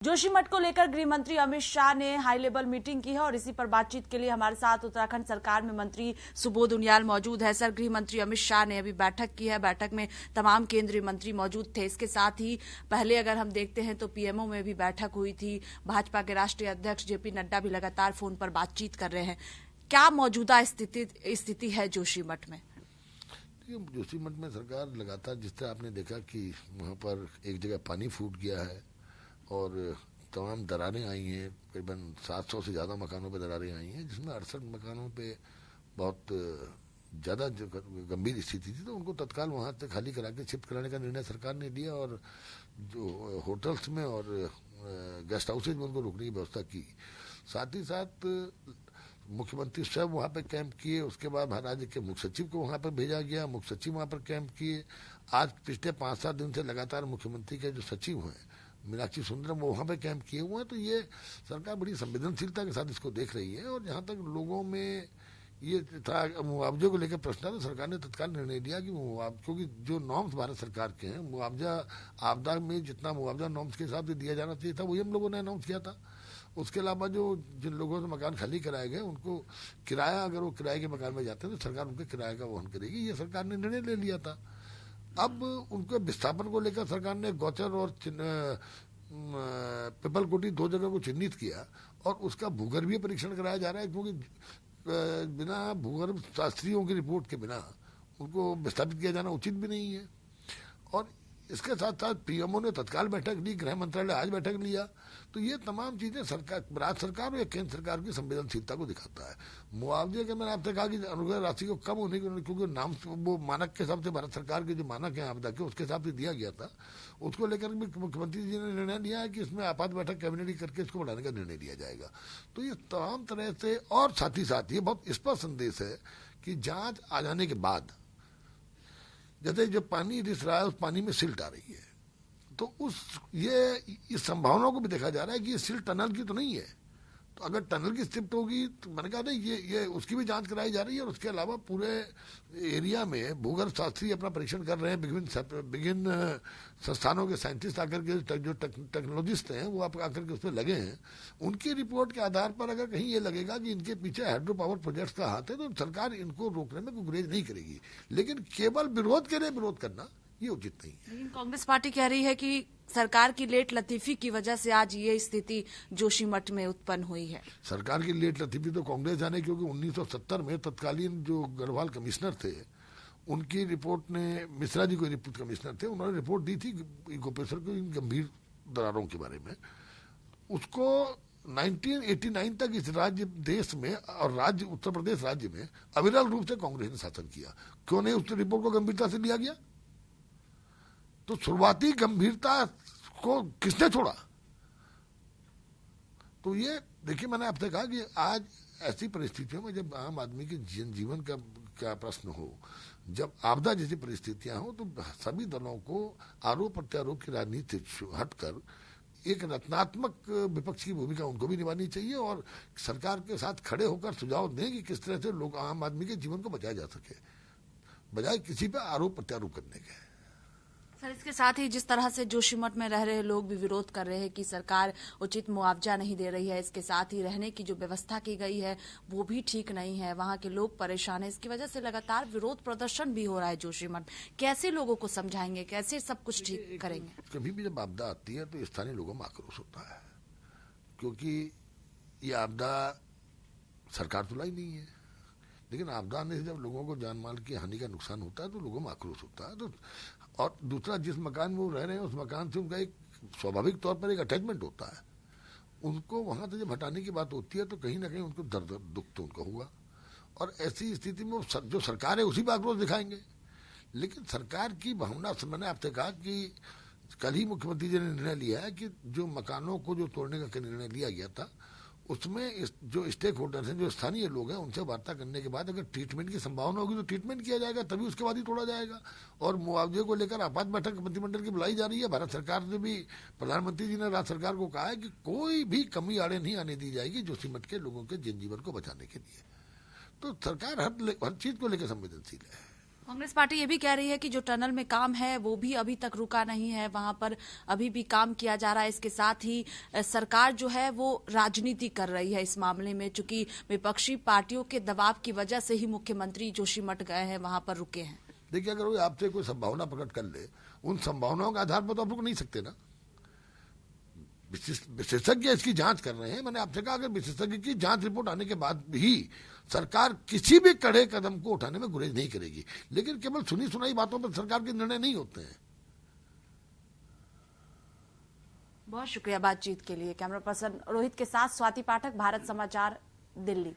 जोशीमठ को लेकर गृह मंत्री अमित शाह ने हाई लेवल मीटिंग की है और इसी पर बातचीत के लिए हमारे साथ उत्तराखंड सरकार में मंत्री सुबोध उनियाल मौजूद है। सर, गृह मंत्री अमित शाह ने अभी बैठक की है, बैठक में तमाम केंद्रीय मंत्री मौजूद थे। इसके साथ ही पहले अगर हम देखते हैं तो पीएमओ में भी बैठक हुई थी। भाजपा के राष्ट्रीय अध्यक्ष जेपी नड्डा भी लगातार फोन पर बातचीत कर रहे हैं। क्या मौजूदा स्थिति है जोशीमठ में? जोशीमठ में सरकार लगातार, जिस तरह आपने देखा कि वहाँ पर एक जगह पानी फूट गया है और तमाम दरारें आई हैं, करीबन 700 से ज़्यादा मकानों पे दरारें आई हैं, जिसमें 68 मकानों पे बहुत ज़्यादा गंभीर स्थिति थी, तो उनको तत्काल वहाँ से खाली करा के शिफ्ट कराने का निर्णय सरकार ने लिया और जो होटल्स में और गेस्ट हाउसेज में उनको रुकने की व्यवस्था की। साथ ही साथ मुख्यमंत्री स्वयं वहाँ पर कैंप किए, उसके बाद राज्य के मुख्य सचिव को वहाँ पर भेजा गया, मुख्य सचिव वहाँ पर कैंप किए। आज पिछले 5-7 दिन से लगातार मुख्यमंत्री के जो सचिव हैं मीनाक्षी सुंदरम, वो वहाँ पे कैंप किए हुए हैं। तो ये सरकार बड़ी संवेदनशीलता के साथ इसको देख रही है और जहाँ तक लोगों में ये था मुआवजे को लेकर प्रश्न था, तो सरकार ने तत्काल निर्णय लिया कि क्योंकि जो नॉर्म्स भारत सरकार के हैं, मुआवजा आपदा में जितना मुआवजा नॉर्म्स के हिसाब से दिया जाना चाहिए था वही हम लोगों ने अनाउंस किया था। उसके अलावा जिन लोगों से मकान खाली कराए गए उनको किराया, अगर वो किराए के मकान में जाते हैं तो सरकार उनके किराए का वहन करेगी, ये सरकार ने निर्णय ले लिया था। अब उनके विस्थापन को लेकर सरकार ने गौचर और पिपलकोटी 2 जगह को चिन्हित किया और उसका भूगर्भीय परीक्षण कराया जा रहा है, क्योंकि बिना भूगर्भ शास्त्रियों की रिपोर्ट के बिना उनको विस्थापित किया जाना उचित भी नहीं है। और इसके साथ साथ पीएमओ ने तत्काल बैठक ली, गृह मंत्रालय आज बैठक लिया। तो ये तमाम चीजें सरकार, राज्य सरकार और केंद्र सरकार की संवेदनशीलता को दिखाता है। मुआवजे के मैंने आपसे कहा कि अनुग्रह राशि को कम होने की, क्योंकि नाम वो मानक के हिसाब से भारत सरकार के जो मानक है आपदा के, उसके हिसाब से दिया गया था, उसको लेकर भी मुख्यमंत्री जी ने निर्णय लिया है कि इसमें आपात बैठक कैबिनेट करके इसको बढ़ाने का निर्णय लिया जाएगा। तो ये तमाम तरह से, और साथ ही साथ ये बहुत स्पष्ट संदेश है कि जांच आ जाने के बाद जैसे जो पानी रिस रहा है उस पानी में सिल्ट आ रही है, तो इस संभावना को भी देखा जा रहा है कि ये सिल्ट टनल की तो नहीं है। तो अगर टनल की शिफ्ट होगी तो मैंने कहा नहीं, ये उसकी भी जांच कराई जा रही है। और उसके अलावा पूरे एरिया में भूगर्भ शास्त्री अपना परीक्षण कर रहे हैं, विभिन्न संस्थानों के साइंटिस्ट आकर के, जो टेक्नोलॉजिस्ट हैं वो आकर के उसमें लगे हैं। उनकी रिपोर्ट के आधार पर अगर कहीं ये लगेगा कि इनके पीछे हाइड्रो पावर प्रोजेक्ट्स का हाथ है तो सरकार इनको रोकने में गुरेज नहीं करेगी, लेकिन केवल विरोध के लिए विरोध करना ये उचित नहीं है। लेकिन कांग्रेस पार्टी कह रही है कि सरकार की लेट लतीफी की वजह से आज ये स्थिति जोशीमठ में उत्पन्न हुई है। सरकार की लेट लतीफी तो कांग्रेस जाने, क्योंकि 1970 में तत्कालीन जो गढ़वाल कमिश्नर थे उनकी रिपोर्ट ने, मिश्रा जी को रिपोर्ट कमिश्नर थे, उन्होंने रिपोर्ट दी थी गोपेश्वर को इन गंभीर दरारों के बारे में। उसको 1989 तक इस देश में और राज्य उत्तर प्रदेश राज्य में अविरल रूप से कांग्रेस ने शासन किया। क्यों नहीं उस रिपोर्ट को गंभीरता से लिया गया? तो शुरुआती गंभीरता को किसने छोड़ा? तो ये देखिए, मैंने आपसे कहा कि आज ऐसी परिस्थितियों में जब आम आदमी के जीवन का प्रश्न हो, जब आपदा जैसी परिस्थितियां हो, तो सभी दलों को आरोप प्रत्यारोप की राजनीति हटकर एक रचनात्मक विपक्ष की भूमिका उनको भी निभानी चाहिए और सरकार के साथ खड़े होकर सुझाव दें कि किस तरह से लोग, आम आदमी के जीवन को बचाया जा सके, बजाय किसी पे आरोप प्रत्यारोप करने के। सर, इसके साथ ही जिस तरह से जोशीमठ में रह रहे लोग भी विरोध कर रहे हैं कि सरकार उचित मुआवजा नहीं दे रही है, इसके साथ ही रहने की जो व्यवस्था की गई है वो भी ठीक नहीं है, वहां के लोग परेशान हैं, इसकी वजह से लगातार विरोध प्रदर्शन भी हो रहा है जोशीमठ। कैसे लोगों को समझाएंगे, कैसे सब कुछ ठीक करेंगे? कभी भी जब आपदा आती है तो स्थानीय लोगों में आक्रोश होता है, क्योंकि ये आपदा सरकार तो लाई नहीं है, लेकिन आपदा आने से जब लोगों को जान माल की हानि का नुकसान होता है तो लोगों में आक्रोश होता है। तो और दूसरा, जिस मकान में वो रह रहे हैं उस मकान से उनका एक स्वाभाविक तौर पर एक अटैचमेंट होता है। उनको वहां से जब हटाने की बात होती है तो कहीं ना कहीं उनको दर्द दुख तो उनका होगा, और ऐसी स्थिति में जो सरकार है उसी पर आक्रोश दिखाएंगे। लेकिन सरकार की भावना, मैंने आपसे कहा कि कल ही मुख्यमंत्री जी ने निर्णय लिया है कि जो मकानों को जो तोड़ने का निर्णय लिया गया था उसमें जो स्टेक होल्डर्स हैं, जो स्थानीय लोग हैं, उनसे वार्ता करने के बाद अगर ट्रीटमेंट की संभावना होगी तो ट्रीटमेंट किया जाएगा, तभी उसके बाद ही तोड़ा जाएगा। और मुआवजे को लेकर आपात बैठक मंत्रिमंडल की बुलाई जा रही है। भारत सरकार ने भी, प्रधानमंत्री जी ने राज्य सरकार को कहा है कि कोई भी कमी आड़े नहीं आने दी जाएगी जोशीमठ के लोगों के जनजीवन को बचाने के लिए। तो सरकार हर चीज को लेकर संवेदनशील है। कांग्रेस पार्टी ये भी कह रही है कि जो टनल में काम है वो भी अभी तक रुका नहीं है, वहां पर अभी भी काम किया जा रहा है। इसके साथ ही सरकार जो है वो राजनीति कर रही है इस मामले में, चूंकि विपक्षी पार्टियों के दबाव की वजह से ही मुख्यमंत्री जोशीमठ गए हैं, वहां पर रुके हैं। देखिए, अगर वो आपसे कोई संभावना प्रकट कर ले, उन संभावनाओं के आधार पर तो आप रुक नहीं सकते ना। विशेषज्ञ इसकी जांच कर रहे हैं। मैंने आपसे कहा, अगर विशेषज्ञ की जांच रिपोर्ट आने के बाद भी सरकार किसी भी कड़े कदम को उठाने में गुरेज नहीं करेगी। लेकिन केवल सुनी सुनाई बातों पर सरकार के निर्णय नहीं होते हैं। बहुत शुक्रिया बातचीत के लिए। कैमरा पर्सन रोहित के साथ स्वाति पाठक, भारत समाचार, दिल्ली।